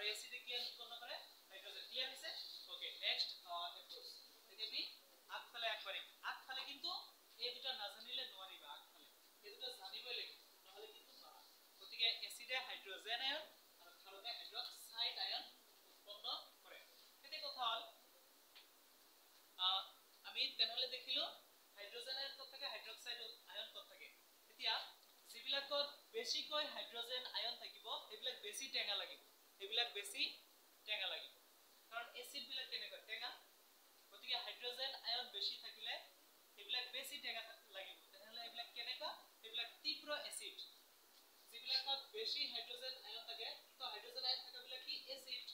আৰু এচিডে কি উৎপন্ন কৰে হাইড্ৰোজেন ক্লিয়াৰ হৈছে ওকে নেক্সট এপ্ৰোচ এতিয়া আমি আগফালে আগবাঢ়িম আগফালে কিন্তু এই দুটা নাজানিলে নোৱাৰিবা আগফালে এই দুটা জানিবই লাগিব নহলে কিন্তু নোৱাৰা গতিকে এচিডে হাইড্ৰোজেন আয়ন আৰু ক্ষাৰকে হাইড্ৰক্সাইড আয়ন উৎপন্ন কৰে এতিয়া কথা হল আমি তেনেহলে দেখিলো হাইড্ৰোজেন আয়ন কত থাকে হাইড্ৰক্সাইড আয়ন কত থাকে এতিয়া যিবিলাকত বেছিকৈ হাইড্ৰোজেন আয়ন থাকিব এইবিলাক বেছি টেঙা লাগিব কাৰণ এসিড বিলাক কেনেকৈ টেঙা গতিকে হাইড্ৰোজেন আয়ন বেছি থাকিলে এইবিলাক বেছি টেঙা লাগিব তেনেহলে এইবিলাক কেনেকৈ এইবিলাক তীব্ৰ এসিড যিবিলাকত বেছি হাইড্ৰোজেন আয়ন থাকে তো হাইড্ৰোজেন আয়ন থাকাবিলাক কি এসিড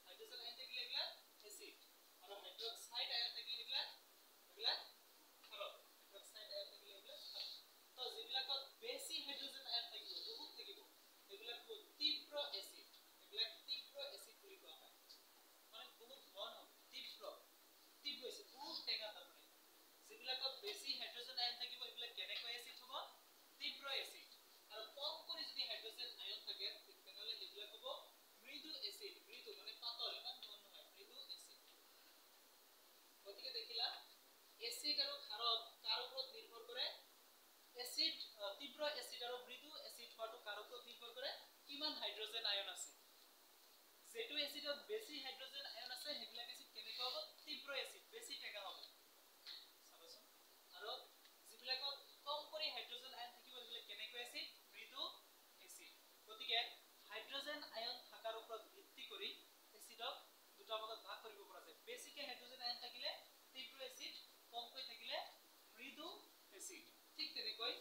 হাইড্ৰোজেন আয়ন থাকিলে এইবিলাক এসিড আৰু হাইড্ৰক্সাইড আয়ন থাকিলে এইবিলাক ক্ষাৰ হাইড্ৰক্সাইড আয়ন থাকিলে এইবিলাক ক্ষাৰ তো যিবিলাকত বেছি হাইড্ৰোজেন আয়ন থাকিব বহুত থাকিব এইবিলাক তীব্ৰ এসিড এইবিলাক তীব্ৰ এসিড বুলি কোৱা হয় মানে বহুত ঘন তীব্ৰ এসিড বহুত টেঙা তাৰমানে যিবিলাকত বেছি হাইড্ৰোজেন আয়ন থাকিব এইবিলাক কেনেকৈ এসিড হ'ব তীব্ৰ এসিড আৰু কম কৰি যদি হাইড্ৰোজেন আয়ন থাকে তেতিয়াহ'লে এইবিলাক হ'ব মৃদু এসিড মৃদু মানে পাতল ইমান ঘন নহয় মৃদু এসিড গতিকে দেখিলা এসিড আৰু ক্ষাৰত কাৰ ওপৰত নিৰ্ভৰ কৰে এসিড তীব্ৰ এসিড আৰু মৃদু এসিড হোৱাটো কাৰ ওপৰত নিৰ্ভৰ কৰে কিমান হাইড্ৰোজেন আয়ন আছে যেটো এসিডত বেছি হাইড্ৰোজেন আয়ন আছে হেবিলাক এসিড কেনেকৈ হ'ব তীব্ৰ এসিড বেছি টেঙা হ'ব চাবচোন আৰু যিবিলাকত কম কৰি হাইড্ৰোজেন আয়ন থাকিব হেবিলাক কেনেকৈ এসিড মৃদু এসিড গতিকে হাইড্ৰোজেন আয়ন থাকাৰ ওপৰত ভিত্তি কৰি এসিডক দুটা ভাগত ভাগ কৰিব পৰা যায় বেছিকে হাইড্ৰোজেন আয়ন থাকিলে তীব্ৰ এসিড কমকৈ থাকিলে মৃদু এসিড ঠিক তেনেকৈ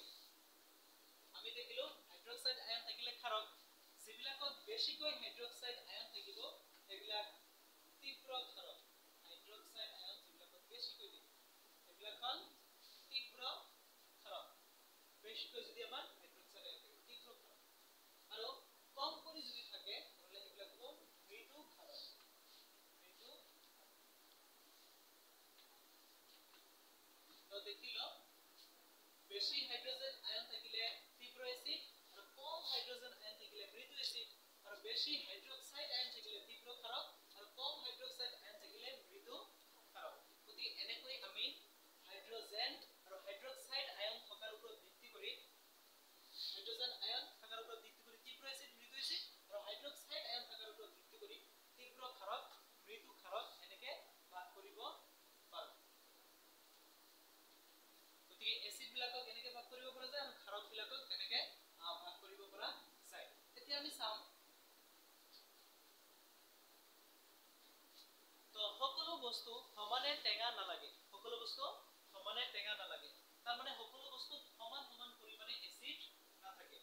আমি দেখিলো হাইড্ৰক্সাইড আয়ন থাকিলে ক্ষাৰক যিবিলাকত বেছিকৈ হাইড্ৰক্সাইড আয়ন থাকিব এবিলাক তীব্ৰ ক্ষাৰক হাইড্ৰক্সাইড আয়ন যিবিলাকত বেছিকৈ থাকিব এবিলাক হল তীব্ৰ ক্ষাৰক বেছিকৈ যদি আমাৰ হাইড্ৰক্সাইড আয়ন থাকে তীব্ৰ ক্ষাৰক আৰু কম কৰি যদি থাকে তাহলে এবিলাক হল মৃদু ক্ষাৰক মৃদু তো দেখিলো বেছি হাইড্ৰোজেন আয়ন থাকিলে তীব্ৰ এসিড আৰু কম হাইড্ৰোজেন আয়ন থাকিলে মৃদু এসিড আৰু বেছি হাইড্ৰক্সাইড আয়ন থাকিলে তীব্ৰ ক্ষাৰক আৰু কম হাইড্ৰক্সাইড আয়ন থাকিলে মৃদু ক্ষাৰক গতি এনেকৈ আমি হাইড্ৰোজেন আৰু হাইড্ৰক্সাইড আয়ন থকাৰ ওপৰত ভিত্তি কৰি হাইড্ৰোজেন আয়ন থকাৰ ওপৰত ভিত্তি কৰি তীব্ৰ এসিড মৃদু এসিড আৰু হাইড্ৰক্সাইড আয়ন থকাৰ ওপৰত ভিত্তি কৰি তীব্ৰ ক্ষাৰক মৃদু ক্ষাৰক এনেকৈ ভাগ কৰিব পাৰোঁ গতিকে এসিড বিলাকক এনেকৈ ভাগ কৰিব পৰা যায় আৰু ক্ষাৰক বিলাকক তেনেকৈ ভাগ কৰিব পৰা যায় এতিয়া আমি চাম তো সকলো বস্তু সমানে টেঙা নালাগে তাৰ মানে সকলো বস্তু সমান পৰিমাণে এসিড নাথাকে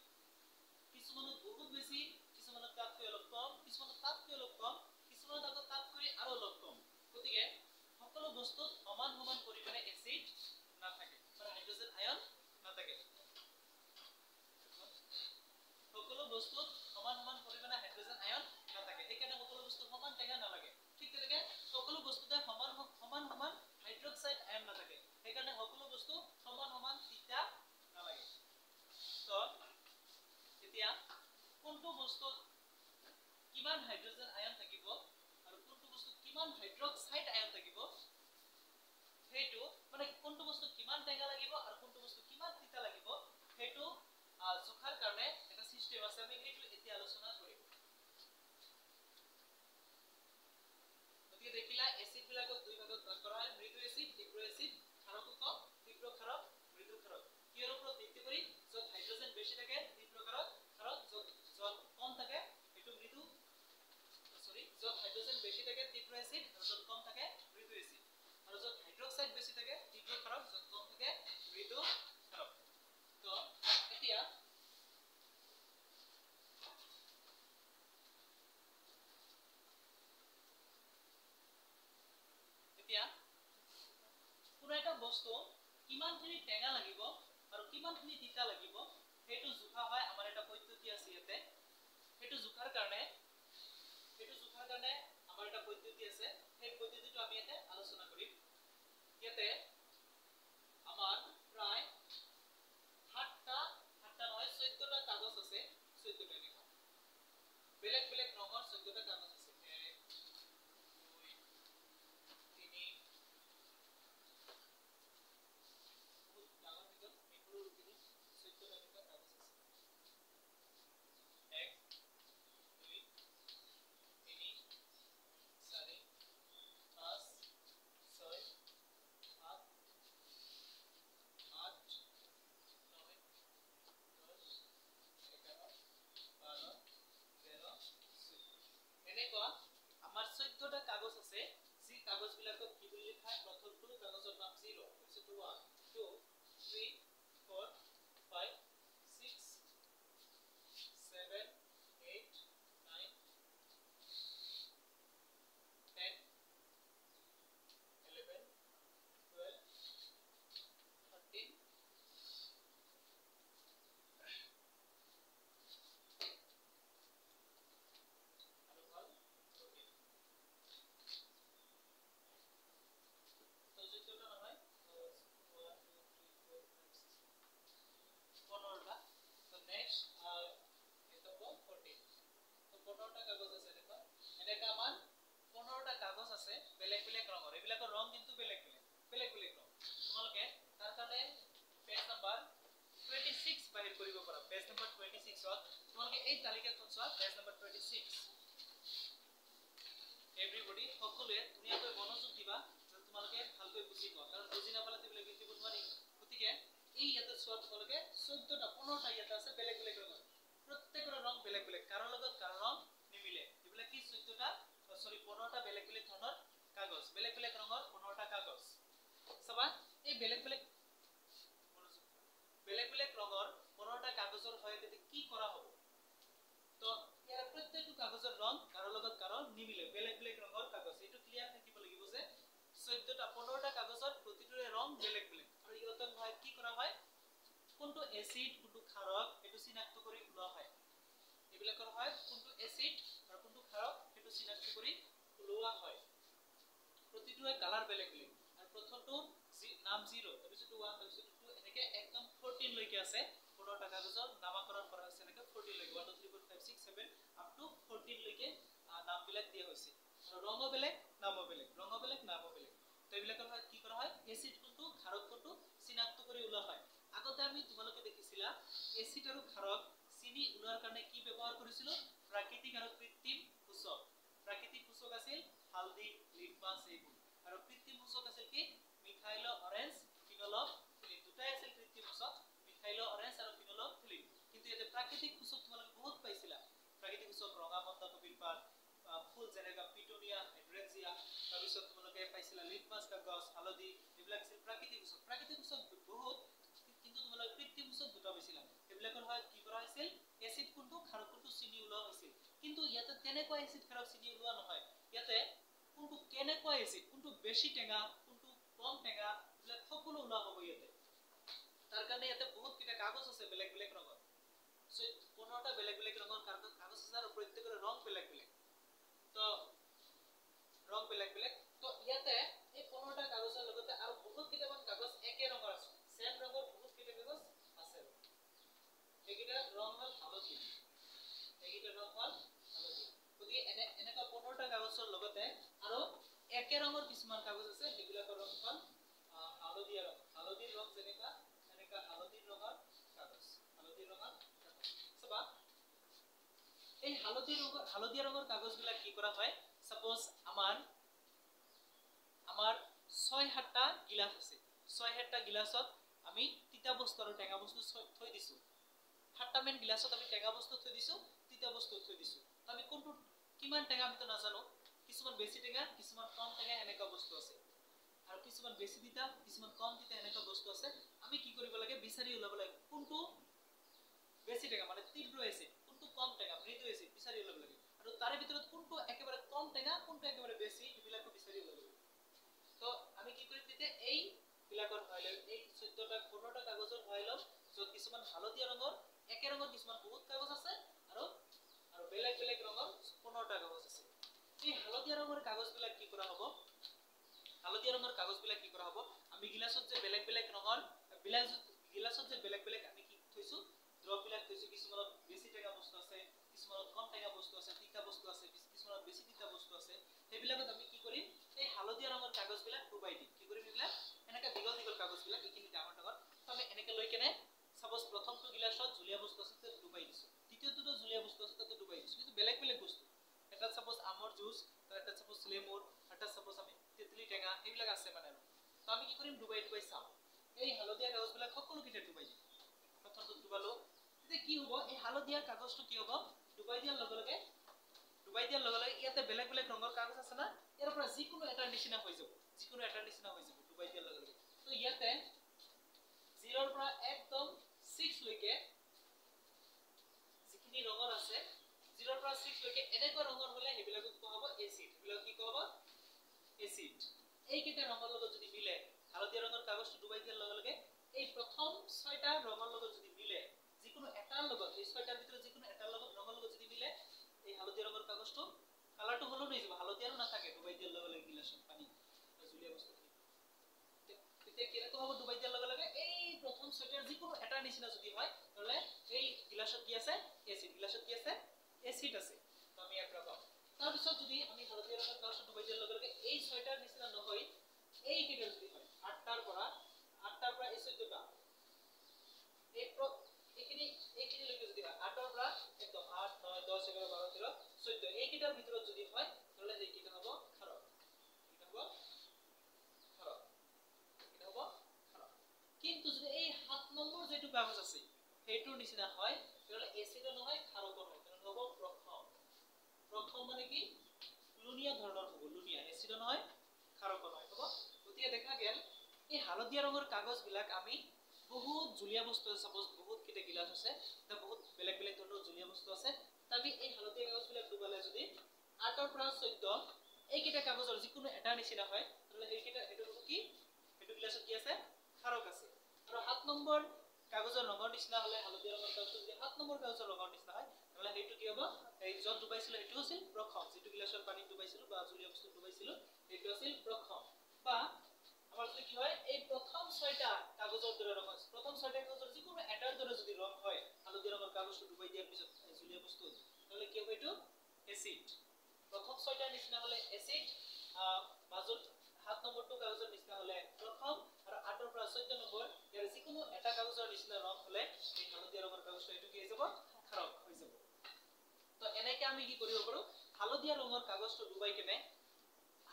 কিছুমানত বহুত বেছি কিছুমানত তাতকৈ অলপ কম কিছুমানত তাতকৈ অলপ কম কিছুমানত আকৌ তাতকৈ আৰু অলপ কম গতিকে সকলো বস্তুত সমান পৰিমাণে এসিড নাথাকে মানে হাইড্ৰোজেন আয়ন নাথাকে সকলো বস্তুত সমান পৰিমাণে হাইড্ৰোজেন আয়ন নাথাকে সেইকাৰণে সকলো বস্তু সমান টেঙা নালাগে ঠিক তেনেকৈ সকলো বস্তুতে সমান হাইড্ৰক্সাইড আয়ন নাথাকে সেইকাৰণে সকলো বস্তু সমান তিতা নালাগে তো এতিয়া কোনটো বস্তুত কিমান হাইড্ৰোজেন আয়ন থাকিব আৰু কোনটো বস্তুত কিমান হাইড্ৰক্সাইড আয়ন থাকিব সেইটো মানে কোনটো বস্তু কিমান টেঙা লাগিব আৰু কোনটো বস্তু কিমান তিতা লাগিব সেইটো জোখাৰ কাৰণে এটা সিস্টেম আছে আমি সেইটো এতিয়া আলোচনা কৰিম গতিকে দেখিলা এসিড বিলাকক দুই ভাগত ভাগ কৰা হয় মৃদু এসিড তীব্ৰ এসিড ক্ষাৰক কম তীব্ৰ ক্ষাৰক মৃদু ক্ষাৰক কিহৰ ওপৰত ভিত্তি কৰি যত হাইড্ৰোজেন বেছি থাকে তীব্ৰ ক্ষাৰক যত কম থাকে সেইটো মৃদু যত হাইড্ৰোজেন বেছি থাকে তীব্ৰ এসিড আৰু যত কম থাকে মৃদু এসিড আৰু যত হাইড্ৰক্সাইড বেছি থাকে তীব্ৰ ক্ষাৰক যত কম থাকে মৃদু ক্ষাৰক তো এতিয়া কোনো এটা বস্তু কিমানখিনি টেঙা লাগিব আৰু কিমানখিনি তিতা লাগিব সেইটো জোখা হয় আমাৰ এটা পদ্ধতি আছে ইয়াতে সেইটো জোখাৰ কাৰণে আমাৰ এটা পদ্ধতি আছে সেই পদ্ধতিটো আমি ইয়াতে আলোচনা কৰিম ইয়াতে আমাৰ প্ৰায় 7টা নহয় 14টা কাগজ আছে 14টা বেলেগ ৰঙৰ 14টা কাগজ 15টা ইয়াতে আছে বেলেগ বেলেগ ৰঙৰ প্ৰত্যেকৰে ৰং বেলেগ বেলেগ কাৰো লগত কাৰো ৰং নিমিলে এইবিলাক কি 14টা সৰি 15টা বেলেগ বেলেগ ধৰণৰ কাগজ বেলেগ বেলেগ ৰঙৰ 15টা কাগজ সবা এই বেলেগ বেলেগ ৰঙৰ 15টা কাগজৰ সহায়তে কি কৰা হ'ব তো ইয়াৰ প্ৰত্যেকটো কাগজৰ ৰং কাৰো লগত কাৰো নিমিলে বেলেগ বেলেগ ৰঙৰ কাগজ এটো ক্লিয়াৰ থাকিব লাগিব যে 14টা 15টা কাগজৰ প্ৰতিটোৰে ৰং বেলেগ বেলেগ আৰু ইহঁতৰ হয় কি কৰা হয় কোনটো এসিড কোনটো ক্ষাৰক এটো চিনাক্ত কৰি ওলোৱা হয় এইবিলাকৰ হয় কোনটো এসিড আৰু কোনটো ক্ষাৰক এটো চিনাক্ত কৰি ওলোৱা হয় প্ৰতিটোৰে কালাৰ বেলেগ বেলেগ আৰু প্ৰথমটো নাম 0 তাৰপিছতো 1 তাৰপিছতো 2 এনেকে একদম 14 লৈকে আছে 15টা কাগজৰ নামকৰণ কৰা হৈছে এনেকে 14 লৈকে 1 2 3 4 5 6 7 আপ টু 14 লৈকে নামবিলাক দিয়া হৈছে আৰু ৰঙো বেলেগ নামো বেলেগ ৰঙো বেলেগ নামো বেলেগ তো এইবিলাকৰ হয় কি কৰা হয় এসিড কোনটো ক্ষাৰক কোনটো চিনাক্ত কৰি ওলোৱা হয় আগতে আমি তোমালোকে দেখিছিলা এসিড আৰু ক্ষাৰক চিনি ওলোৱাৰ কাৰণে কি ব্যৱহাৰ কৰিছিল প্ৰাকৃতিক আৰু কৃত্ৰিম সূচক প্ৰাকৃতিক সূচক আছিল হালদি লিটমাছ এইবোৰ আৰু কৃত্ৰিম সূচক আছিল কি মিথাইল অৰেঞ্জ ফিনল দুটাই আছিল কৃত্ৰিম সূচক মিথাইল অৰেঞ্জ আৰু ফিনল ফিলিন কিন্তু এতে প্ৰাকৃতিক সূচক তোমালোকে বহুত পাইছিলা প্ৰাকৃতিক সূচক ৰঙা বন্ধা কবিৰ পাত ফুল যেনেকা পিটুনিয়া হাইড্ৰেঞ্জিয়া তাৰপিছত তোমালোকে পাইছিলা লিটমাছ কাগজ হালদি এইবিলাক আছিল প্ৰাকৃতিক সূচক বহুত কিন্তু তোমালোকে কৃত্ৰিম সূচক দুটা পাইছিলা এইবিলাকৰ হয় কি কৰা হৈছিল এসিড কোনটো ক্ষাৰক কোনটো চিনি ওলোৱা হৈছিল কিন্তু ইয়াতে তেনেকুৱা এসিড ক্ষাৰক চিনি ওলোৱা নহয় ইয়াতে কোনটো কেনেকুৱা এসিড কোনটো বেছি টেঙা কোনটো কম টেঙা এইবিলাক সকলো ওলোৱা হ'ব ইয়াতে তাৰ কাৰণে ইয়াতে বহুত কিটা কাগজ আছে বেলেগ বেলেগ ৰঙৰ 15টা বেলেগ বেলেগ ৰঙৰ কাগজ আছে আৰু প্ৰত্যেকৰে ৰং বেলেগ বেলেগ তো ৰং বেলেগ বেলেগ তো ইয়াতে এই 15টা কাগজৰ লগতে আৰু বহুত কিটামান কাগজ একে ৰঙৰ আছে সেম ৰঙৰ বহুত কিটা কাগজ আছে এইকেইটা ৰং হল হালধীয়া এইকেইটা ৰং হল হালধীয়া গতিকে এনেকা 15টা কাগজৰ লগতে আৰু একে ৰঙৰ কিছুমান কাগজ আছে সেইবিলাকৰ ৰং হল হালধীয়া ৰং হালধীৰ ৰং যেনেকা এনেকা হালধীৰ ৰঙৰ কাগজ সবা এই হালধীয়া ৰঙৰ কাগজবিলাক কি কৰা হয় সাপোজ আমাৰ 6-7টা গিলাস আছে 6-7টা গিলাসত আমি তিতা বস্তু আৰু টেঙা বস্তু থৈ দিছো 7টা মেন গিলাসত আমি টেঙা বস্তু থৈ দিছো তিতা বস্তু থৈ দিছো আমি কোনটো কিমান টেঙা আমি তো নাজানো কিছুমান বেছি টেঙা কিছুমান কম টেঙা এনেকা বস্তু আছে আৰু কিছুমান বেছি তিতা কিছুমান কম তিতা এনেকা বস্তু আছে আমি কি কৰিব লাগে বিচাৰি উলাব লাগে কোনটো বেছি টেঙা মানে তীব্ৰ এসিড কোনটো কম টেঙা মৃদু এসিড বিচাৰি উলাব লাগে আৰু তাৰে ভিতৰত কোনটো একেবাৰে কম টেঙা কোনটো একেবাৰে বেছি ইবিলাকো বিচাৰি উলাব লাগে তো আমি কি কৰিম তেতিয়া এই বিলাকৰ হয় এই 14টা 15টা কাগজৰ হয় লম যত কিছুমান হালধীয়া ৰঙৰ একে ৰঙৰ কিছুমান বহুত কাগজ আছে আৰু বেলেগ বেলেগ ৰঙৰ 15টা কাগজ আছে এই হালধীয়া ৰঙৰ কাগজবিলাক কি কৰা হ'ব হালধীয়া ৰঙৰ কাগজবিলাক কি কৰা হ'ব আমি গিলাসত যে বেলেগ বেলেগ ৰঙৰ গিলাসত যে বেলেগ বেলেগ আমি কি থৈছো দ্ৰববিলাক থৈছো কিছুমানত বেছি টেঙা বস্তু আছে কিছুমানত কম টেঙা বস্তু আছে তিতা বস্তু আছে কিছুমানত বেছি তিতা বস্তু আছে সেইবিলাকত আমি কি কৰিম এই হালধীয়া ৰঙৰ কাগজবিলাক ডুবাই দিম কি কৰিম এইবিলাক এনেকা দীঘল দীঘল কাগজবিলাক এইখিনি ডাঙৰ ডাঙৰ আমি এনেকে লৈ কেনে সাপোজ প্ৰথমটো গিলাসত জুলীয়া বস্তু আছে তাতে ডুবাই দিছো দ্বিতীয়টো জুলীয়া বস্তু আছে তাতে ডুবাই দিছো কিন্তু বেলেগ বেলেগ বস্তু এটা সাপোজ আমৰ জুস এটা সাপোজ লেমুৰ এটা সাপোজ আমি তেতলি টেঙা এইবিলাক আছে মানে তো আমি কি কৰিম ডুবাই চাম এই হালধীয়া কাগজবিলাক সকলো কিটা ডুবাই দিম প্ৰথমটো ডুবালো তেতিয়া কি হ'ব এই হালধীয়া কাগজটো কি হ'ব ডুবাই দিয়াৰ লগে লগে ইয়াতে বেলেগ বেলেগ ৰঙৰ কাগজ আছে না ইয়াৰ পৰা যিকোনো এটা নিচিনা হৈ যাব ডুবাই দিয়াৰ লগে লগে তো ইয়াতে 0 ৰ পৰা একদম 6 লৈকে যিখিনি ৰঙৰ আছে 0 ৰ পৰা 6 লৈকে এনেকুৱা ৰঙৰ হলে হেবিলাকক কোৱা হ'ব এসিড হেবিলাক কি কোৱা হ'ব এসিড এইকেইটা ৰঙৰ লগত যদি মিলে হালধীয়া ৰঙৰ কাগজটো ডুবাই দিয়াৰ লগে লগে এই প্ৰথম 6টা ৰঙৰ লগত যদি মিলে যিকোনো এটাৰ লগত এই 6টাৰ ভিতৰত যিকোনো এটাৰ লগত ৰঙৰ লগত যদি মিলে এই হালধীয়া ৰঙৰ কাগজটো কালাৰটো হলো হৈ যাব হালধীয়া আৰু নাথাকে ডুবাই দিয়াৰ লগে লগে গিলাসত পানী জুলীয়া বস্তু তেতিয়া কেনেকৈ হ'ব ডুবাই দিয়াৰ লগে লগে এই প্ৰথম 6টাৰ যিকোনো এটাৰ নিচিনা যদি হয় তাহলে এই গিলাসত কি আছে এসিড আছে তো আমি ইয়াক ৰাখো তাৰ পিছত যদি আমি হালধীয়া ৰঙৰ কাগজটো ডুবাই দিয়াৰ লগে লগে এই 6টাৰ নিচিনা নহয় এই কিটা যদি হয় 8টাৰ পৰা এই 14টা এইখিনি লৈকে যদি হয় 8ৰ পৰা একদম 8 9 10 11 12 13 14 এইকিটাৰ ভিতৰত যদি হয় তাহলে এই কিটা হ'ব ক্ষাৰক কিন্তু যদি এই 7 নম্বৰ যেটো কাগজ আছে সেইটোৰ লুনিয়া ধৰণৰ হ'ব লুনিয়া এচিড নহয় ক্ষাৰক নহয় হ'ব গতিকে দেখা গেল এই হালধীয়া ৰঙৰ কাগজবিলাক আমি বহুত জুলীয়া বস্তু আছে সাপোজ বহুত কিটা গিলাস আছে তা বহুত বেলেগ বেলেগ ধৰণৰ জুলীয়া বস্তু আছে আমি এই হালধীয়া কাগজবিলাক ডুবালে যদি 8 পৰা 14 এইকেইটা কাগজৰ যিকোনো এটা নিচিনা হয় তাহলে এইকেইটা এটো কি এটো গিলাসত কি আছে ক্ষাৰক আছে আৰু 7 নম্বৰ কাগজৰ ৰঙৰ নিচিনা হলে হালধীয়া ৰঙৰ কাগজ যদি 7 নম্বৰ কাগজৰ ৰঙৰ নিচিনা হয় তাহলে এইটো কি হ'ব এই যত ডুবাইছিল এটো আছিল প্ৰক্ষম যেটো গিলাসৰ পানী ডুবাইছিল বা জুলীয়া বস্তু ডুবাইছিল এটো আছিল প্ৰক্ষম বা আমাৰ যদি কি হয় এই প্ৰথম 6টা কাগজৰ দৰে ৰং আছে প্ৰথম 6টা কাগজৰ যিকোনো এটাৰ দৰে যদি ৰং হয় হালধীয়া ৰঙৰ কাগজটো ডুবাই দিয়াৰ পিছত জুলীয়া বস্তু তাহলে কি হ'ব এটো এসিড প্ৰথম 6টাৰ নিচিনা হলে এসিড মাজত 7 নম্বৰটো কাগজৰ নিচিনা হলে প্ৰথম আৰু 8 পৰা 14 নম্বৰ ইয়াৰ যিকোনো এটা কাগজৰ নিচিনা ৰং হলে এই হালধীয়া ৰঙৰ কাগজটো এটো কি হৈ যাব ক্ষাৰক হৈ যাব তো এনেকৈ আমি কি কৰিব পাৰো হালধীয়া ৰঙৰ কাগজটো ডুবাই কেনে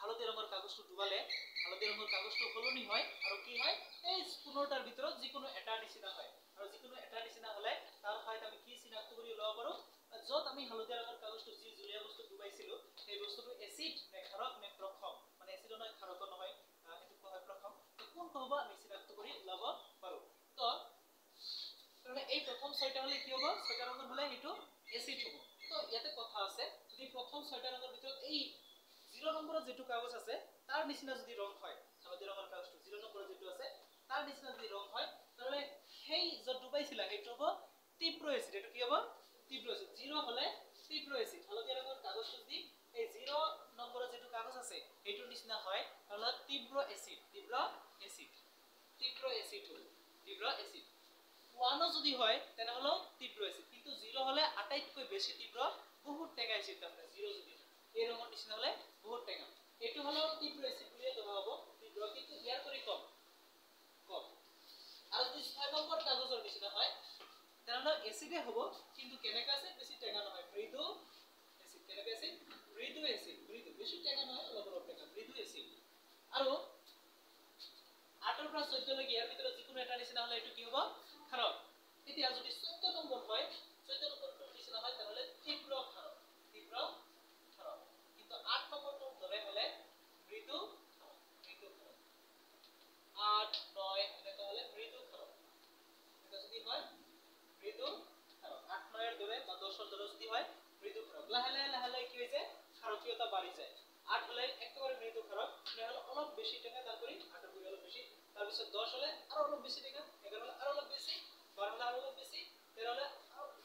হালধীয়া ৰঙৰ কাগজটো ডুবালে হালধীয়া ৰঙৰ কাগজটো হলনি হয় আৰু কি হয় এই স্পুনৰটাৰ ভিতৰত যিকোনো এটা নিচিনা হয় আৰু যিকোনো এটা নিচিনা হলে তাৰ সহায়ত আমি কি চিনাক্ত কৰি লব পাৰো যত আমি হালধীয়া ৰঙৰ কাগজটো যি জুলীয়া বস্তু ডুবাইছিলো সেই বস্তুটো এসিড নে ক্ষাৰক নে প্ৰক্ষম মানে এসিড নহয় ক্ষাৰক নহয় এটো কোৱা হয় প্ৰক্ষম তো কোন হ'ব আমি চিনাক্ত কৰি লব পাৰো তো মানে এই প্ৰথম 6টা হলে কি হ'ব 6টা ৰঙৰ হলে এটো এসিড হ'ব তো ইয়াতে কথা আছে যদি প্ৰথম 6টা ৰঙৰ ভিতৰত এই 0 নম্বৰৰ যেটো কাগজ আছে তাৰ নিচিনা যদি ৰং হয় হালধীয়া ৰঙৰ কাগজটো 0 নম্বৰৰ যেটো আছে তাৰ নিচিনা যদি ৰং হয় তাহলে সেই যত ডুবাইছিলা হেটো হ'ব তীব্ৰ এসিড এটো কি হ'ব তীব্ৰ এসিড 0 হলে তীব্ৰ এসিড হালধীয়া ৰঙৰ কাগজটো যদি এই 0 নম্বৰৰ যেটো কাগজ আছে হেটোৰ নিচিনা হয় তাহলে তীব্ৰ এসিড তীব্ৰ এসিড ওয়ানো যদি হয় তেনে হলো তীব্র এসিড কিন্তু 0 হলে আটাইতকৈ বেশি তীব্র বহুত টেঙা এসিড তাহলে 0 যদি এই ৰঙৰ নিচিনা হলে বহুত টেঙা এটো হলো তীব্ৰ এসিড বুলিয়ে ধৰা হ'ব তীব্ৰ কিন্তু ইয়াৰ কৰি কম আৰু যদি 6 নম্বৰ কাগজৰ নিচিনা হয় তেনে এসিডে হ'ব কিন্তু কেনেকা আছে বেছি টেঙা নহয় মৃদু এসিড কেনেকা আছে মৃদু এসিড মৃদু বেছি টেঙা নহয় অলপ টেঙা মৃদু এসিড আৰু 8 পৰা 14 লৈকে ইয়াৰ ভিতৰত যিকোনো এটা নিচিনা হলে এটো কি হ'ব ক্ষাৰক এতিয়া যদি 14 নম্বৰ হয় 14 নম্বৰটো নিচিনা হয় তাহলে তীব্ৰ ক্ষাৰক কিন্তু 8 নম্বৰটোৰ দৰে হলে মৃদু ক্ষাৰক 8 9 এনেকা হলে মৃদু ক্ষাৰক এটা যদি হয় মৃদু ক্ষাৰক 8 9 এৰ দৰে বা 10 এৰ দৰে যদি হয় মৃদু ক্ষাৰক লাহে কি হৈছে ক্ষাৰকীয়তা বাঢ়ি যায় 8 হলে একেবাৰে মৃদু ক্ষাৰক নহলে অলপ বেশি টেঙা তাৰপৰে 8 এৰ অলপ বেশি তাৰ পিছত 10 হলে আৰু অলপ বেশি টেঙা 11 হলে আৰু অলপ বেশি 12 হলে আৰু অলপ বেশি 13 হলে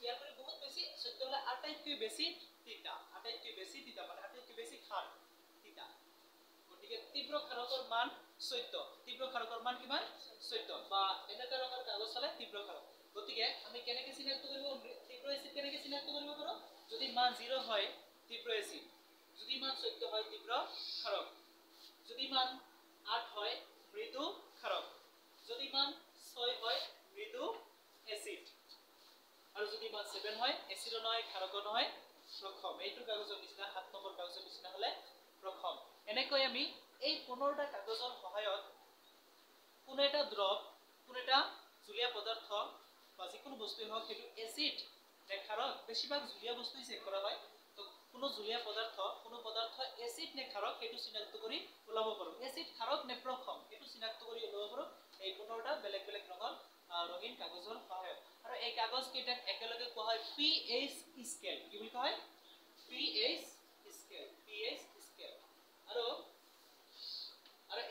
ইয়াৰ পৰা বহুত বেশি 14 হলে আটাইতকৈ বেশি তিতা মানে আটাইতকৈ বেশি ক্ষাৰ তিতা গতিকে তীব্ৰ ক্ষাৰকৰ মান 14 তীব্ৰ ক্ষাৰকৰ মান কিমান 14 বা এনেকা ৰঙৰ কাগজ হলে তীব্ৰ ক্ষাৰক গতিকে আমি কেনেকৈ চিনাক্ত কৰিব তীব্ৰ এসিড কেনেকৈ চিনাক্ত কৰিব পাৰো যদি মান 0 হয় তীব্ৰ এসিড যদি মান 14 হয় তীব্ৰ ক্ষাৰক যদি মান 8 হয় মৃদু ক্ষাৰক যদি মান 6 হয় মৃদু এসিড আৰু যদি মান 7 হয় এসিড নহয় ক্ষাৰক নহয় প্ৰক্ষম এইটো কাগজৰ নিচিনা 7 নম্বৰ কাগজৰ নিচিনা হলে প্ৰক্ষম এনেকৈ আমি এই 15টা কাগজৰ সহায়ত কোনো এটা দ্ৰৱ কোনো এটা জুলীয়া পদাৰ্থ বা যিকোনো বস্তু হওক সেইটো এসিড নে ক্ষাৰক বেছিভাগ জুলীয়া বস্তু চেক কৰা হয় তো কোনো জুলীয়া পদাৰ্থ কোনো পদাৰ্থ এসিড নে ক্ষাৰক সেইটো চিনাক্ত কৰি ওলাব পাৰো এসিড ক্ষাৰক নে প্ৰক্ষম সেইটো চিনাক্ত কৰি ওলাব পাৰো এই 15টা বেলেগ বেলেগ ৰঙৰ ৰঙীন কাগজৰ সহায়ত আৰু এই কাগজ কেইটাক একেলগে কোৱা হয় পিএইচ স্কেল কি বুলি কোৱা হয় পিএইচ স্কেল আৰু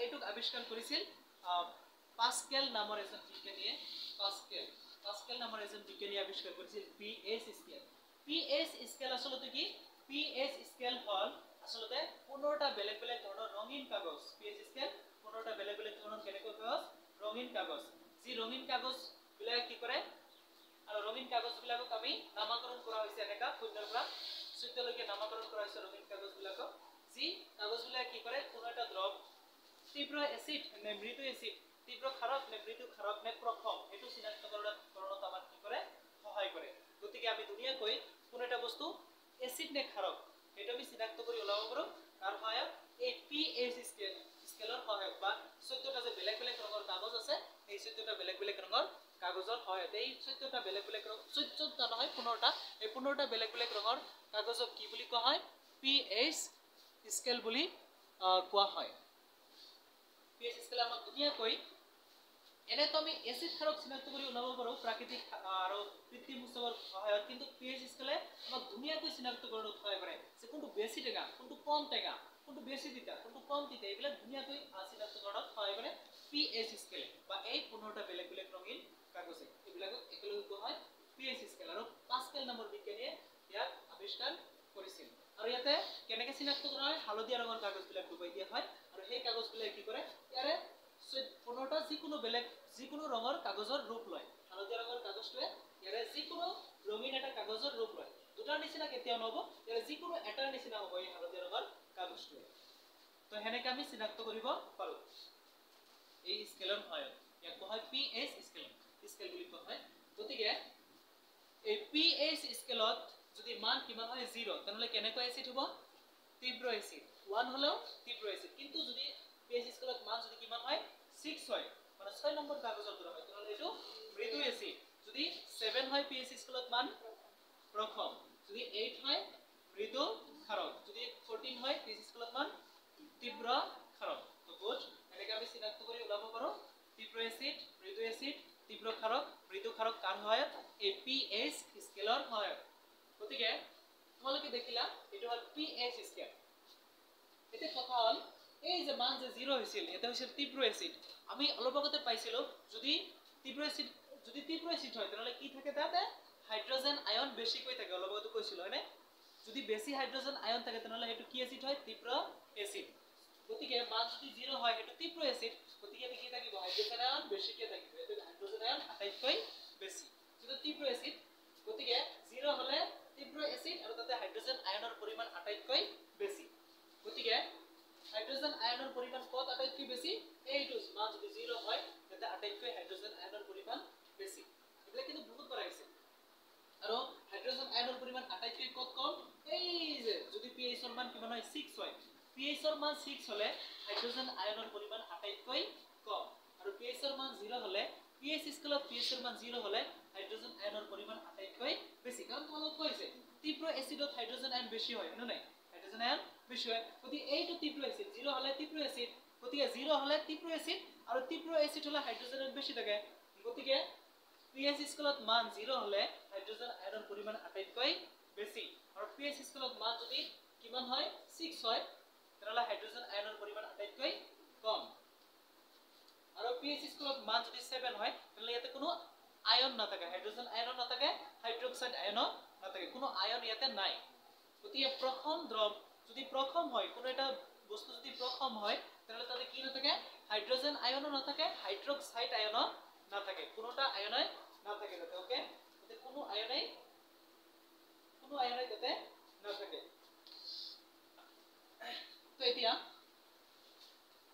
এইটোক আৱিষ্কাৰ কৰিছিল পাস্কেল নামৰ এজন বিজ্ঞানীয়ে পাস্কেল নামৰ এজন বিজ্ঞানীয়ে আৱিষ্কাৰ কৰিছিল পিএইচ স্কেল আচলতে কি পিএইচ স্কেল হল আচলতে 15টা বেলেগ বেলেগ ধৰণৰ ৰঙীন কাগজ পিএইচ স্কেল 15টা বেলেগ বেলেগ ধৰণৰ কেনেকৈ কাগজ ৰঙীন কাগজ যি ৰঙীন কাগজ বিলাক কি কৰে আৰু ৰঙীন কাগজ বিলাকক আমি নামকৰণ কৰা হৈছে এনেকা 0 পৰা 14 লৈকে নামকৰণ কৰা হৈছে ৰঙীন কাগজ বিলাকক যি কাগজ বিলাক কি কৰে কোনো এটা দ্ৰৱ তীব্ৰ এসিড নে মৃদু এসিড তীব্ৰ ক্ষাৰক নে মৃদু ক্ষাৰক নে প্ৰক্ষম এটো চিনাক্তকৰণত আমাক কি কৰে সহায় কৰে গতিকে আমি দুনিয়াকৈ কোনো এটা বস্তু এসিড নে ক্ষাৰক এটো আমি চিনাক্ত কৰি ওলাব পাৰো তাৰ সহায়ত এই পিএইচ স্কেলৰ সহায়ত বা 14টা যে বেলেগ বেলেগ ৰঙৰ কাগজ আছে এই 14টা বেলেগ বেলেগ ৰঙৰ কাগজৰ সহায়ত এই 14টা বেলেগ বেলেগ ৰং 14টা নহয় 15টা এই 15টা বেলেগ বেলেগ ৰঙৰ কাগজক কি বুলি কোৱা হয় পিএইচ স্কেল বুলি কোৱা হয় pH স্কেল আমাক ধুনীয়াকৈ এনেতো আমি এসিড ক্ষাৰক চিনাক্ত কৰি ওলাব পাৰো প্ৰাকৃতিক আৰু কৃত্ৰিম উৎসৰ সহায়ত কিন্তু pH স্কেলে আমাক ধুনীয়াকৈ চিনাক্ত কৰাত সহায় কৰে যে কোনটো বেছি টেঙা কোনটো কম টেঙা কোনটো বেছি তিতা কোনটো কম তিতা এইবিলাক ধুনীয়াকৈ চিনাক্ত কৰাত সহায় কৰে pH স্কেলে বা এই 15টা বেলেগ বেলেগ ৰঙীন কাগজে এইবিলাকক একেলগে কোৱা হয় pH স্কেল আৰু পাস্কেল নামৰ বিজ্ঞানীয়ে ইয়াক আৱিষ্কাৰ কৰিছিল আৰু ইয়াতে কেনেকৈ চিনাক্ত কৰা হয় হালধীয়া ৰঙৰ কাগজবিলাক ডুবাই দিয়া হয় আৰু সেই কাগজবিলাক কি কৰে ইয়াৰে 15টা যিকোনো ৰঙৰ কাগজৰ ৰূপ লয় হালধীয়া ৰঙৰ কাগজটোৱে ইয়াৰে যিকোনো ৰঙীন এটা কাগজৰ ৰূপ লয় দুটাৰ নিচিনা কেতিয়াও নহব ইয়াৰে যিকোনো এটাৰ নিচিনা হ'ব এই হালধীয়া ৰঙৰ কাগজটোৱে তো হেনেকে আমি চিনাক্ত কৰিব পাৰো এই স্কেলৰ সহায়ত ইয়াক কোৱা হয় pH স্কেল বুলি কোৱা হয় গতিকে এই pH স্কেলত যদি মান কিমান হয় 0 তেনলে কেনেকৈ এসিড হ'ব তীব্ৰ এসিড 1 হলেও তীব্ৰ এসিড কিন্তু যদি pH স্কেলত মান যদি কিমান হয় 6 হয় মানে 6 নম্বৰ কাগজৰ দৰে হয় তেনলে এটো মৃদু এসিড যদি 7 হয় pH স্কেলত মান প্ৰখম যদি 8 হয় মৃদু ক্ষাৰক যদি 14 হয় pH স্কেলত মান তীব্ৰ ক্ষাৰক তো বুঝ এনেকে আমি চিনাক্ত কৰি ওলাব পাৰো তীব্ৰ এসিড মৃদু এসিড তীব্ৰ ক্ষাৰক মৃদু ক্ষাৰক কাৰ সহায়ত এই pH স্কেলৰ সহায়ত গতিকে তোমালোকে দেখিলা এটো হল pH স্কেল এতে কথা হল এই যে মান যে 0 হৈছিল এটা হৈছিল তীব্ৰ এসিড আমি অলপ আগতে পাইছিলো যদি তীব্ৰ এসিড হয় তাহলে কি থাকে তাতে হাইড্ৰোজেন আয়ন বেশি কৈ থাকে অলপ আগতে কৈছিল হয়নে যদি বেশি হাইড্ৰোজেন আয়ন থাকে তাহলে এটো কি এসিড হয় তীব্ৰ এসিড গতিকে মান যদি 0 হয় এটো তীব্ৰ এসিড গতিকে কি থাকিব হাইড্ৰোজেন আয়ন বেশি কৈ থাকিব এটো হাইড্ৰোজেন আয়ন আটাইতকৈ বেশি যদি তীব্ৰ এসিড গতিকে 0 হলে তীব্ৰ এসিড আৰু তাতে হাইড্ৰোজেন আয়নৰ পৰিমাণ আটাইতকৈ বেশি গতিকে হাইড্ৰোজেন আয়নৰ পৰিমাণ কত আটাইতকৈ বেশি এইটো মান যদি 0 হয় তাতে আটাইতকৈ হাইড্ৰোজেন আয়নৰ পৰিমাণ বেশি এগুলা কিন্তু বহুত বাৰ আহিছে আৰু হাইড্ৰোজেন আয়নৰ পৰিমাণ আটাইতকৈ কত কম এই যে যদি pH ৰ মান কিমান হয় 6 হয় pH ৰ মান 6 হলে হাইড্ৰোজেন আয়নৰ পৰিমাণ আটাইতকৈ কম আৰু pH ৰ মান 0 হলে pH স্কেলত pH ৰ মান 0 হলে হাইড্ৰোজেন আয়নৰ পৰিমাণ আটাইতকৈ বেশি কাৰণ তোমালোক কৈছে তীব্ৰ এসিডত হাইড্ৰোজেন আয়ন বেশি হয় না নাই হাইড্ৰোজেন আয়ন বেশি হয় গতি এইটো তীব্ৰ এসিড 0 হলে তীব্ৰ এসিড গতিকে 0 হলে তীব্ৰ এসিড আৰু তীব্ৰ এসিড হলে হাইড্ৰোজেন আয়ন বেশি থাকে গতিকে pH স্কেলত মান 0 হলে হাইড্ৰোজেন আয়নৰ পৰিমাণ আটাইতকৈ বেশি আৰু pH স্কেলত মান যদি কিমান হয় 6 হয় তাহলে হাইড্ৰোজেন আয়নৰ পৰিমাণ আটাইতকৈ কম আৰু pH স্কেলত মান যদি 7 হয় তাহলে ইয়াতে কোনো আয়ন নাথাকে হাইড্ৰোজেন আয়ন নাথাকে হাইড্ৰোক্সাইড আয়ন নাথাকে কোনো আয়ন ইয়াতে নাই গতিকে প্ৰথম দ্ৰৱ যদি প্ৰথম হয় কোনো এটা বস্তু যদি প্ৰথম হয় তাহলে তাতে কি নাথাকে হাইড্ৰোজেন আয়ন নাথাকে হাইড্রোক্সাইড আয়ন নাথাকে কোনোটা আয়নই নাথাকে তাতে ওকে তাতে কোনো আয়নই তাতে নাথাকে তো এতিয়া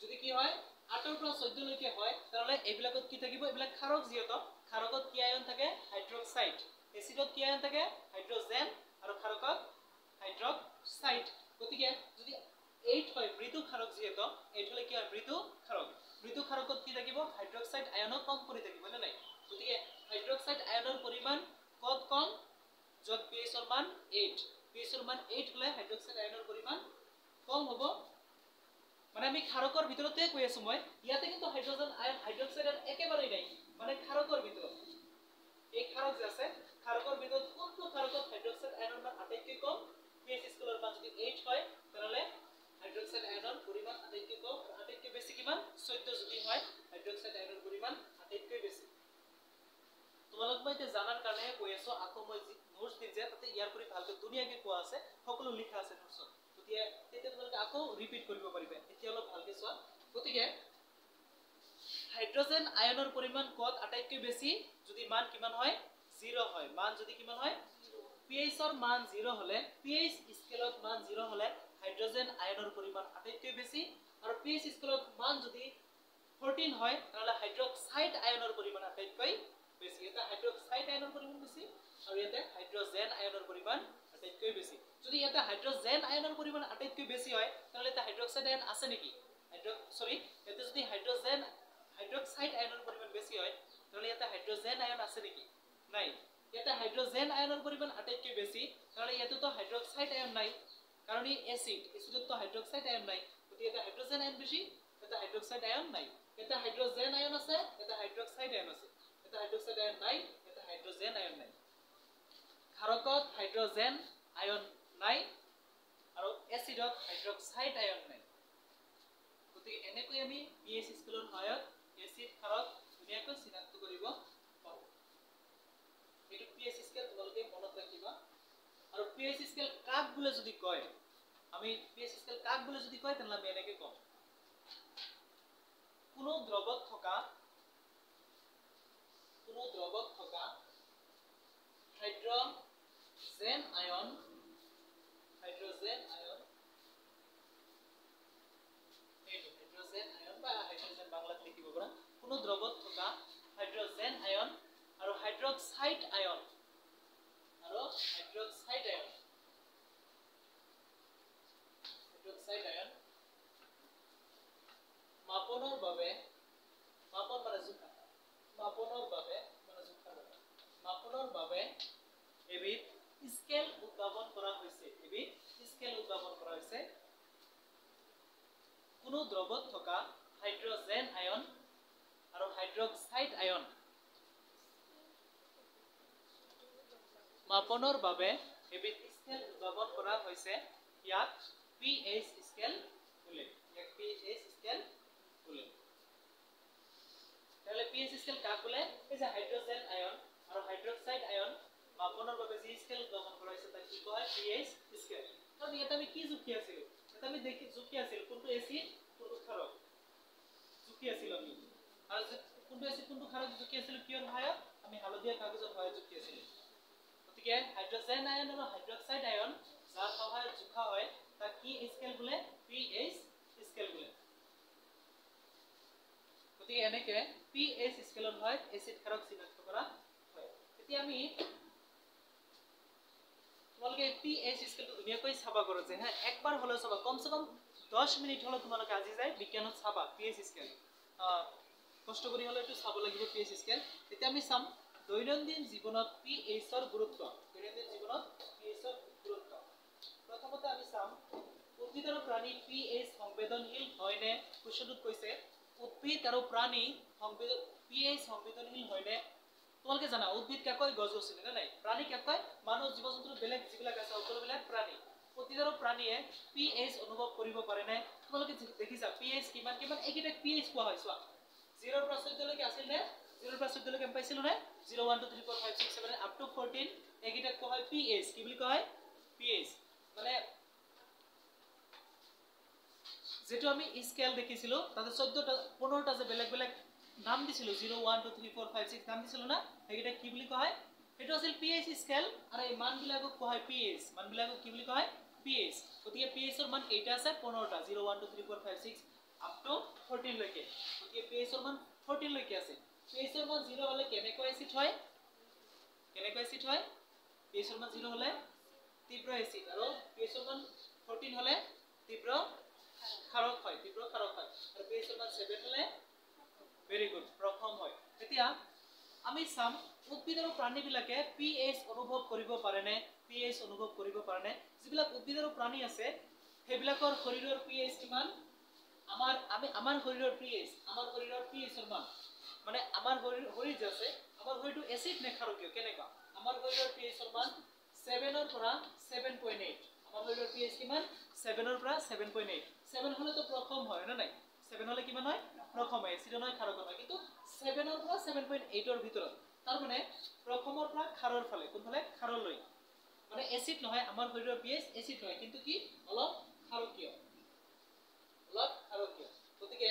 যদি কি হয় 8 ৰ পৰা 14 লৈকে হয় তাহলে এইবিলাকত কি থাকিব এইবিলাক ক্ষাৰক যিহেতু ক্ষাৰকত কি আয়ন থাকে হাইড্ৰোক্সাইড এসিডত কি আয়ন থাকে হাইড্ৰোজেন আৰু ক্ষাৰকত হাইড্ৰোক্সাইড গতিকে যদি 8 হয় মৃদু ক্ষাৰক যিহেতু 8 হলে কি হয় মৃদু ক্ষাৰকত কি থাকিব হাইড্ৰোক্সাইড আয়ন কম কৰি থাকিব না নাই গতিকে হাইড্ৰোক্সাইড আয়নৰ পৰিমাণ কত কম যত pH ৰ মান 8 pH ৰ মান 8 হলে হাইড্ৰোক্সাইড আয়নৰ পৰিমাণ কম হ'ব মানে আমি ক্ষাৰকৰ ভিতৰতে কৈ আছো মই ইয়াতে কিন্তু হাইড্ৰোজেন আয়ন হাইড্ৰোক্সাইড আয়ন একেবাৰে নাই মানে ক্ষাৰকৰ ভিতৰত এই ক্ষাৰক যে আছে ক্ষাৰকৰ ভিতৰত কোনটো ক্ষাৰকত হাইড্ৰোক্সাইড আয়নৰ মান আটাইতকৈ কম pH স্কেলৰ মান যদি 8 হয় তাহলে হাইড্ৰোক্সাইড আয়নৰ পৰিমাণ আটাইতকৈ কম আৰু আটাইতকৈ বেছি কিমান 14 যদি হয় হাইড্ৰোক্সাইড আয়নৰ পৰিমাণ আটাইতকৈ বেছি তোমালোক মই তে জানাৰ কাৰণে কৈ আছো আকৌ মই নোটছ দিম যে তাতে ইয়াৰ পৰি ভালকৈ ধুনীয়াকৈ কোৱা আছে সকলো লিখা আছে নোটছত গতিকে তেতিয়া তোমালোকে আকৌ ৰিপিট কৰিব পাৰিবা এতিয়া অলপ ভালকৈ চোৱা গতিকে হাইড্ৰোজেন আয়নৰ পৰিমাণ কত আটাইতকৈ বেছি যদি মান কিমান হয় 0 হয় মান যদি কিমান হয় pH ৰ মান 0 হলে pH স্কেলত মান 0 হলে হাইড্ৰোজেন আয়নৰ পৰিমাণ আটাইতকৈ বেছি আৰু pH স্কেলত মান যদি 14 হয় তাহলে হাইড্ৰোক্সাইড আয়নৰ পৰিমাণ আটাইতকৈ বেছি এটা হাইড্ৰোক্সাইড আয়নৰ পৰিমাণ বেছি আৰু ইয়াতে হাইড্ৰোজেন আয়নৰ পৰিমাণ আটাইতকৈ বেছি যদি ইয়াতে হাইড্ৰোজেন আয়নৰ পৰিমাণ আটাইতকৈ বেছি হয় তাহলে এটা হাইড্ৰোক্সাইড আয়ন আছে নেকি ইয়াতে যদি হাইড্ৰোক্সাইড আয়নৰ পৰিমাণ বেছি হয় তাহলে ইয়াতে হাইড্ৰোজেন আয়ন আছে নেকি নাই ইয়াতে হাইড্ৰোজেন আয়নৰ পৰিমাণ আটাইতকৈ বেছি তাহলে ইয়াতে তো হাইড্ৰোক্সাইড আয়ন নাই কাৰণ ই এচিডত তো হাইড্ৰক্সাইড আয়ন নাই গতিকে এটা হাইড্ৰোজেন আয়ন বেছি এটা হাইড্ৰক্সাইড আয়ন নাই এটা হাইড্ৰোজেন আয়ন আছে এটা হাইড্ৰক্সাইড আয়ন আছে এটা হাইড্ৰক্সাইড আয়ন নাই এটা হাইড্ৰোজেন আয়ন নাই ক্ষাৰকত হাইড্ৰোজেন আয়ন নাই আৰু এচিডত হাইড্ৰক্সাইড আয়ন নাই গতিকে এনেকৈ আমি পিএইচ স্কেলৰ সহায়ত এচিড ক্ষাৰক ধুনীয়াকৈ চিনাক্ত কৰিব পাৰোঁ এইটো পিএইচ স্কেল তোমালোকে মনত ৰাখিবা আৰু পিএইচ স্কেল কাক বোলে যদি কয় আমি পিএইচ স্কেল কাক বোলে যদি কয় তেনলে আমি এনেকৈ কম কোনো দ্ৰৱত থকা হাইড্ৰোজেন আয়ন বা হাইড্ৰোজেন বাংলাত লিখিব পৰা কোনো দ্ৰৱত থকা হাইড্ৰোজেন আয়ন আৰু হাইড্ৰক্সাইড আয়ন মাপনৰ বাবে এবিধ স্কেল উদ্ভাৱন কৰা হৈছে কোনো দ্ৰৱত থকা হাইড্ৰোজেন আয়ন আৰু হাইড্ৰক্সাইড আয়ন মাপনৰ বাবে এবিধ স্কেল উদ্ভাৱন কৰা হৈছে ইয়াক পিএইচ স্কেল বোলে তাহলে পিএইচ স্কেল কাক বোলে এই যে হাইড্ৰোজেন আয়ন আৰু হাইড্ৰক্সাইড আয়ন মাপনৰ বাবে যি স্কেল উদ্ভাৱন কৰা হৈছে তাক কি কোৱা হয় পিএইচ স্কেল কাৰণ ইয়াত আমি কি জুখি আছিল কোনটো এচিড কোনটো ক্ষাৰক জুখি আছিল আমি আৰু কোনটো এচিড কোনটো ক্ষাৰক জুখি আছিল কিয়ৰ সহায়ত আমি হালধীয়া কাগজৰ সহায়ত জুখি আছিল গতিকে হাইড্ৰোজেন আয়ন আৰু হাইড্ৰক্সাইড আয়ন যাৰ সহায়ত জুখা হয় তাক কি স্কেল বোলে পিএইচ স্কেল বোলে গতিকে এনেকে পিএইচ স্কেলৰ সহায়ত এচিড ক্ষাৰক চিনাক্ত কৰা হয় এতিয়া আমি তোমালোকে পিএইচ স্কেলটো ধুনীয়াকৈ চাবা কৰা যে হ্যাঁ একবাৰ হলেও চাবা কমসে কম 10 মিনিট হলেও তোমালোকে আজি যায় বিজ্ঞানত চাবা পিএইচ স্কেল কষ্ট কৰি হলে এটো চাব লাগিব পিএইচ স্কেল এতিয়া আমি চাম দৈনন্দিন জীৱনত পিএইচৰ গুৰুত্ব প্ৰথমতে আমি চাম উদ্ভিদ আৰু প্ৰাণী পিএইচ সংবেদনশীল হয়নে কোৱেশ্চনটোত কৈছে উদ্ভিদ আৰু প্ৰাণী পিএইচ সংবেদনশীল হয়নে তোমালোকে জানা উদ্ভিদ কাকৈ গছ-গছনি না নাই প্ৰাণী কাকৈ মানৱ জীৱ-জন্তু বেলেগ যিবিলাক আছে সকলোবিলাক প্ৰাণী উদ্ভিদ আৰু প্ৰাণীয়ে পিএইচ অনুভৱ কৰিব পাৰে নে তোমালোকে দেখিছা পিএইচ কিমান এইকেইটা পিএইচ কোৱা হয় চোৱা 0 ৰ পৰা 14 লৈকে আছিল নে 0 ৰ পৰা 14 লৈকে পাইছিলো নে 0 1 2 3 4 5 6 7 up to 14 এইকেইটা কোৱা হয় পিএইচ কি বুলি কোৱা হয় পিএইচ মানে যেটো আমি স্কেল দেখিছিলো তাতে 14টা 15টা যে বেলেগ বেলেগ নাম দিছিল 0 1 2 3 4 5 6 নাম দিছিল না এইকেইটা কি বুলি কোৱা হয় এটো আছিল পিএইচ স্কেল আৰু এই মানবিলাকক কোৱা হয় পিএইচ মানবিলাকক কি বুলি কোৱা হয় পিএইচ গতিকে পিএইচৰ মান কেইটা আছে 15টা 0 1 2 3 4 5 6 up to 14 লৈকে গতিকে পিএইচৰ মান 14 লৈকে আছে পিএইচৰ মান 0 হলে কেনেকৈ এসিড হয় পিএইচৰ মান 0 হলে তীব্ৰ এসিড আৰু পিএইচৰ মান 14 হলে তীব্ৰ ক্ষাৰক হয় আৰু পিএইচৰ মান 7 হলে ভেৰি গুড প্ৰথম হয় এতিয়া আমি চাম উদ্ভিদ আৰু প্ৰাণী বিলাকে পিএইচ অনুভৱ কৰিব পাৰে নে যিবিলাক উদ্ভিদ আৰু প্ৰাণী আছে সেইবিলাকৰ শৰীৰৰ পিএইচ কিমান আমাৰ শৰীৰৰ পিএইচৰ মান মানে আমাৰ শৰীৰ যে আছে আমাৰ শৰীৰটো এসিড নে ক্ষাৰকীয় কেনেকা আমাৰ শৰীৰৰ পিএইচৰ মান 7 ৰ পৰা 7.8 আমাৰ শৰীৰৰ পিএইচ কিমান 7 ৰ পৰা 7.8 7 হলে তো প্ৰথম হয় না নাই 7 হলে কিমান হয় প্ৰথম হয় এসিড নহয় ক্ষাৰক নহয় কিন্তু 7 ৰ পৰা 7.8 ৰ ভিতৰত তাৰ মানে প্ৰথমৰ পৰা ক্ষাৰৰ ফালে কোনফালে ক্ষাৰলৈ মানে এসিড নহয় আমাৰ শৰীৰৰ পিএইচ এসিড হয় কিন্তু কি অলপ ক্ষাৰকীয় গতিকে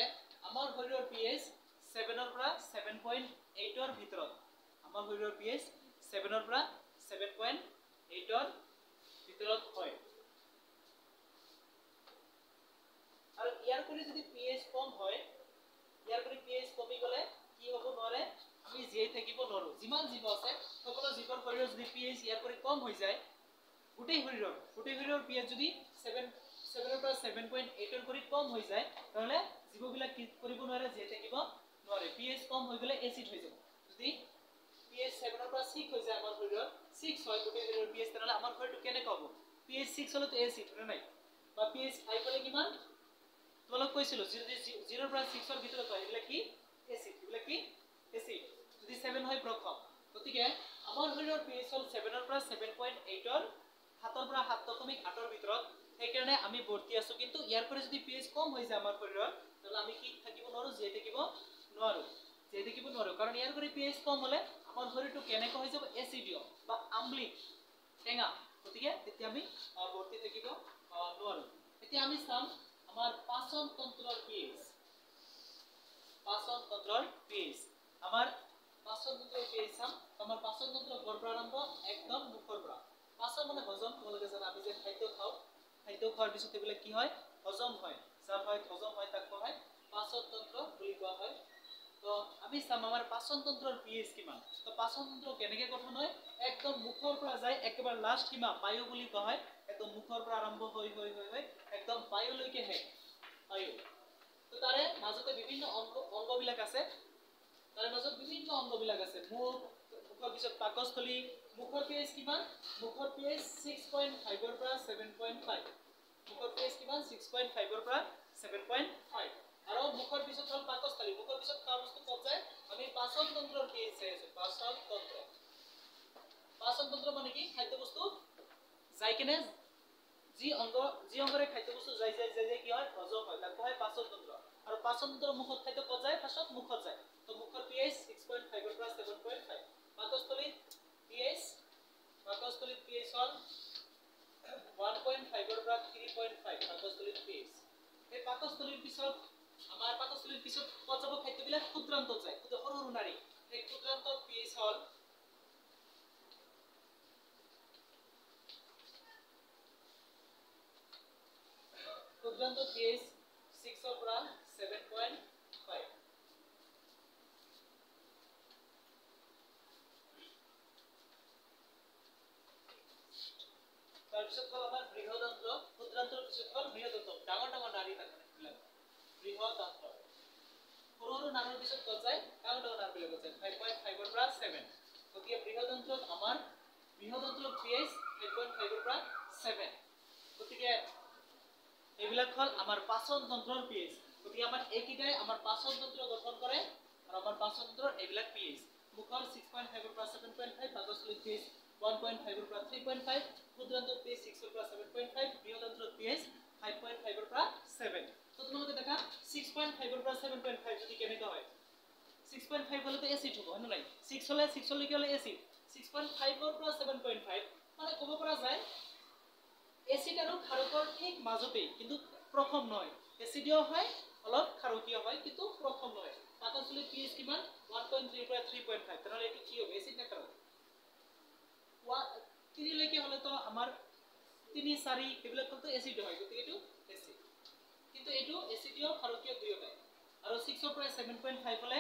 আমাৰ শৰীৰৰ পিএইচ 7 ৰ পৰা 7.8 ৰ ভিতৰত আমাৰ শৰীৰৰ পিএইচ 7 ৰ পৰা 7.8 ৰ ভিতৰত হয় আৰু ইয়াৰ কৰি যদি পিএইচ কম হয় পিএইচ কমি গলে কি হ'ব নোৱাৰে আমি জীয়াই থাকিব নোৱাৰো যিমান জীৱ আছে সকলো জীৱৰ শৰীৰৰ যদি পিএইচ ইয়াৰ কৰি কম হৈ যায় গোটেই শৰীৰৰ পিএইচ যদি 7 ৰ পৰা 7.8 ৰ কৰি কম হৈ যায় তাহলে জীৱবিলাক কি কৰিব নোৱাৰে জীয়াই থাকিব নোৱাৰে পিএইচ কম হৈ গলে এসিড হৈ যাব যদি পিএইচ 7 ৰ পৰা 6 হৈ যায় আমাৰ শৰীৰৰ 6 হয় গোটেই শৰীৰৰ পিএইচ তাহলে আমাৰ শৰীৰটো কেনে হ'ব pH 6 হলে তো এসিড হয় নাই বা pH 5 হলে কিমান তোমালোক কৈছিল যদি 0 পৰা 6 এৰ ভিতৰত হয় এগুলা কি এসিড এগুলা কি এসিড যদি 7 হয় প্রথম গতিকে আমাৰ শৰীৰৰ pH হল 7 ৰ পৰা 7.8 ৰ 7 ৰ পৰা 7.8 ৰ ভিতৰত সেই কাৰণে আমি ভৰ্তি আছো কিন্তু ইয়াৰ পৰা যদি pH কম হৈ যায় আমাৰ শৰীৰৰ তাহলে আমি কি থাকিব নোৱাৰো জীয়াই থাকিব নোৱাৰো কাৰণ ইয়াৰ পৰা pH কম হলে আমাৰ শৰীৰটো কেনেকৈ হৈ যাব এসিডিয় বা আম্লিক টেঙা গতিকে তেতিয়া আমি ভৰ্তি থাকিব নোৱাৰো এতিয়া আমি চাম আমাৰ পাচন তন্ত্ৰৰ pH আমাৰ পাচন তন্ত্ৰৰ pH চাম আমাৰ পাচন তন্ত্ৰ কৰ পৰা আৰম্ভ একদম মুখৰ পৰা পাচন মানে হজম তোমালোকে জানা আমি যে খাদ্য খোৱাৰ পিছত এইবিলাক কি হয় হজম হয় যাৰ হয় হজম হয় তাক কোৱা হয় পাচন তন্ত্ৰ বুলি কোৱা হয় তো আমি চাম আমাৰ পাচন তন্ত্ৰৰ pH কিমান তো পাচন তন্ত্ৰ কেনেকৈ গঠন হয় একদম মুখৰ পৰা যায় একেবাৰে লাষ্ট সীমা বায়ু বুলি কোৱা হয় একদম মুখৰ পৰা আৰম্ভ হৈ একদম বায়ুলৈকে হে বায়ু তো তাৰে মাজতে বিভিন্ন অংগবিলাক আছে মুখৰ পিছত পাকস্থলী মুখৰ pH কিমান মুখৰ pH 6.5 ৰ পৰা 7.5 মুখৰ pH কিমান 6.5 ৰ পৰা 7.5 আৰু মুখৰ পিছত হল পাকস্থলী মুখৰ পিছত খোৱা বস্তু ক'ত যায় আমি পাচন তন্ত্ৰৰ pH চাই আছো পাচন তন্ত্ৰ মানে কি খাদ্য বস্তু যাই কিনে যি অংগৰে খাদ্য বস্তু যাই কি হয় হজম হয় তাক হয় পাচন তন্ত্ৰ আৰু পাচন তন্ত্ৰৰ মুখত খাদ্য ক'ত যায় ফাৰ্ষ্টত মুখত যায় তো মুখৰ pH 6.5 ৰ পৰা 7.5 পাকস্থলীত pH হল 1.5 ৰ পৰা 3.5 পাকস্থলীত pH এই পাকস্থলীৰ পিছত আমাৰ পাকস্থলীৰ পিছত ক'ত যাব খাদ্যবিলাক ক্ষুদ্ৰান্তত যায় সৰু নাৰী এই ক্ষুদ্ৰান্তৰ pH হল ক্ষুদ্ৰান্তৰ pH 6 ৰ পৰা 7.5 তাৰপিছত হল আমাৰ বৃহদান্ত্ৰ ক্ষুদ্ৰান্তৰ পিছত হল বৃহদান্ত্ৰ ডাঙৰ নাৰী থাকে বৃহদান্ত্ৰ সৰু নাৰীৰ পিছত ক'ত যায় ডাঙৰ নাৰীবিলাক যায় 5.5 ৰ পৰা 7 গতিকে বৃহদান্ত্ৰত আমাৰ বৃহদান্ত্ৰৰ pH 5.5 ৰ পৰা 7 গতিকে এইবিলাক হল আমাৰ পাচন তন্ত্ৰৰ pH গতিকে আমাৰ এইকেইটাই আমাৰ পাচন তন্ত্ৰ গঠন কৰে আৰু আমাৰ পাচন তন্ত্ৰৰ এইবিলাক pH মুখৰ 6.5 ৰ পৰা 7.5 পাকস্থলীৰ pH 1.5 ৰ পৰা 3.5 ক্ষুদ্ৰান্তৰ pH 6 ৰ পৰা 7.5 বৃহদান্ত্ৰৰ pH 5.5 ৰ পৰা 7 তো তোমালোকে দেখা 6.5 ৰ পৰা 7.5 যদি কেনেকা হয় 6.5 হলে তো এসিড হ'ব হয় নাই 6 লৈকে হলে এসিড 6.5 ৰ পৰা 7.5 মানে ক'ব পৰা যায় এসিড আৰু ক্ষাৰকৰ ঠিক মাজতেই কিন্তু প্ৰথম নহয় এসিডিও হয় অলপ ক্ষাৰকীয় হয় কিন্তু প্ৰথম নহয় পাকস্থলীৰ pH কিমান 1.3 পৰা 3.5 তাহলে এটো কি হবে এসিড না ক্ষাৰক 3 লৈকে হলে তো আমাৰ 3 4 এইবিলাক তো এসিড হয় গতিকে এটো এসিড কিন্তু এটো এসিডিও ক্ষারকীয় দুয়োটাই আৰু 6 ৰ পৰা 7.5 হলে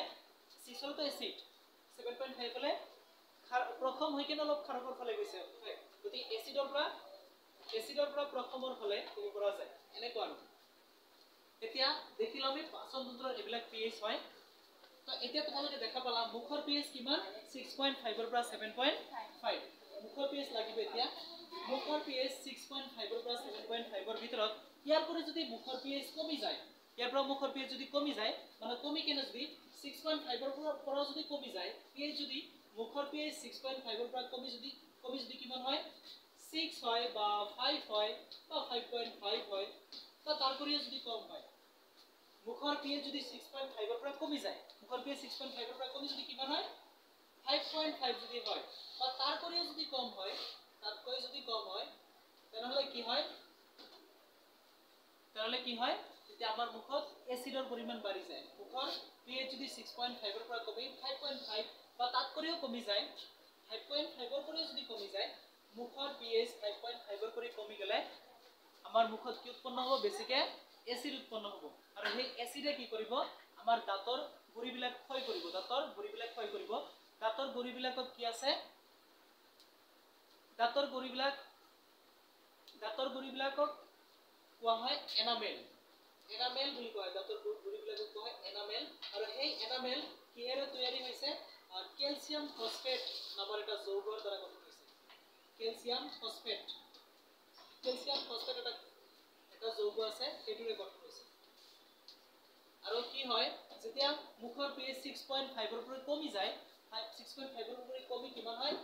6 হল তো এসিড 7.5 হলে প্ৰথম হৈ কিনে অলপ ক্ষাৰকৰ ফালে গৈছে গতিকে এসিডৰ পৰা প্ৰথমৰ ফালে ক'ব পৰা যায় এনেকুৱা আৰু এতিয়া দেখিলো আমি পাচন তন্ত্ৰৰ এইবিলাক pH হয় তো এতিয়া তোমালোকে দেখা পালা মুখৰ pH কিমান 6.5 ৰ পৰা 7.5 মুখৰ pH লাগিব এতিয়া মুখৰ pH 6.5 ৰ পৰা 7.5 ৰ ভিতৰত ইয়াৰ পৰা যদি মুখৰ pH কমি যায় ইয়াৰ পৰা মুখৰ pH যদি কমি যায় মানে কমি কেনে যদি 6.5 ৰ পৰা যদি কমি যায় pH যদি মুখৰ pH 6.5 ৰ পৰা কমি যদি কিমান হয় 6 হয় বা 5 হয় বা 5.5 হয় তো তারপরেও যদি কম হয় মুখৰ pH যদি 6.5 ৰ পৰা কমি যায় মুখৰ pH 6.5 ৰ পৰা কমি যদি কিমান হয় 5.5 যদি হয় বা তারপরেও যদি কম হয় তাতকৈ যদি কম হয় তেনেহলে কি হয় তেতিয়া আমাৰ মুখত এসিডৰ পৰিমাণ বাঢ়ি যায় মুখৰ pH যদি 6.5 ৰ পৰা কমি 5.5 বা তাতকৈও কমি যায় 5.5 ৰ পৰা যদি কমি যায় মুখৰ pH 5.5 ৰ পৰা কমি গলে আমাৰ মুখত কি উৎপন্ন হ'ব বেছিকে এসিড উৎপন্ন হ'ব আৰু সেই এসিডে কি কৰিব আমাৰ দাঁতৰ গুৰিবিলাক ক্ষয় কৰিব দাঁতৰ গুৰিবিলাকত কি আছে দাঁতৰ গুৰিবিলাকক কোৱা হয় এনামেল বুলি কোৱা হয় দাঁতৰ গুৰিবিলাকক কোৱা হয় এনামেল আৰু সেই এনামেল কিহেৰে তৈয়াৰী হৈছে ক্যালসিয়াম ফসফেট নামৰ এটা যৌগৰ দ্বাৰা গঠিত হৈছে ক্যালসিয়াম ফসফেট ক্যালসিয়াম ফসফেট এটা যৌগ আছে সেইটোৰে গঠন হৈছে আৰু কি হয় যেতিয়া মুখৰ pH 6.5 ৰ পৰা কমি যায় 6.5 ৰ পৰা কমি কিমান হয়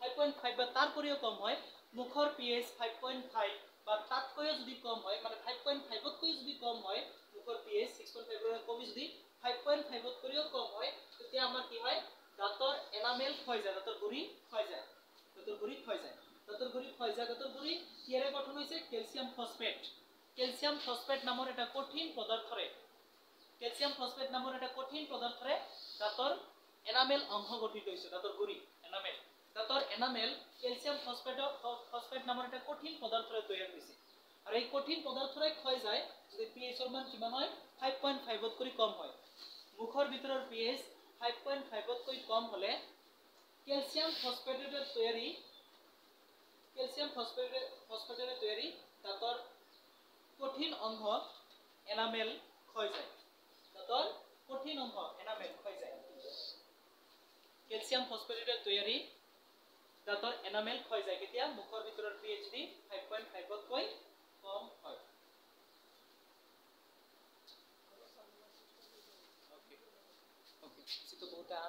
5.5 বা তাৰ পৰিও কম হয় মুখৰ pH 5.5 বা তাতকৈও যদি কম হয় মানে 5.5 তকৈ যদি কম হয় মুখৰ pH 6.5 ৰ পৰা কমি যদি 5.5 তকৈও কম হয় তেতিয়া আমাৰ কি হয় দাঁতৰ এনামেল ক্ষয় যায় দাঁতৰ গুৰি ক্ষয় যায় দাঁতৰ গুৰি ক্ষয় যায় দাঁতৰ গুৰি ক্ষয় যায় দাঁতৰ গুৰি কিৰে গঠন হৈছে ক্যালসিয়াম ফসফেট নামৰ এটা কঠিন পদাৰ্থৰে দাঁতৰ এনামেল অংশ গঠিত হৈছে দাঁতৰ গুৰি এনামেল দাঁতৰ এনামেল ক্যালসিয়াম ফসফেট নামৰ এটা কঠিন পদাৰ্থৰে তৈয়াৰ হৈছে আৰু এই কঠিন পদাৰ্থৰে ক্ষয় যায় যদি pH ৰ মান কিমান হয় 5.5 তকৈ কম হয় মুখৰ ভিতৰৰ pH 5.5 তকৈ কম হলে ক্যালসিয়াম ফসফেটেৰে তৈয়াৰী দাঁতৰ কঠিন অংশ এনামেল ক্ষয় যায় দাঁতৰ কঠিন অংশ এনামেল ক্ষয় যায় ক্যালসিয়াম ফসফেটেৰে তৈয়াৰী দাঁতৰ এনামেল ক্ষয় যায় কেতিয়া মুখৰ ভিতৰৰ pH 5.5 তকৈ কম হয় ओके ओके इसी तो बहुत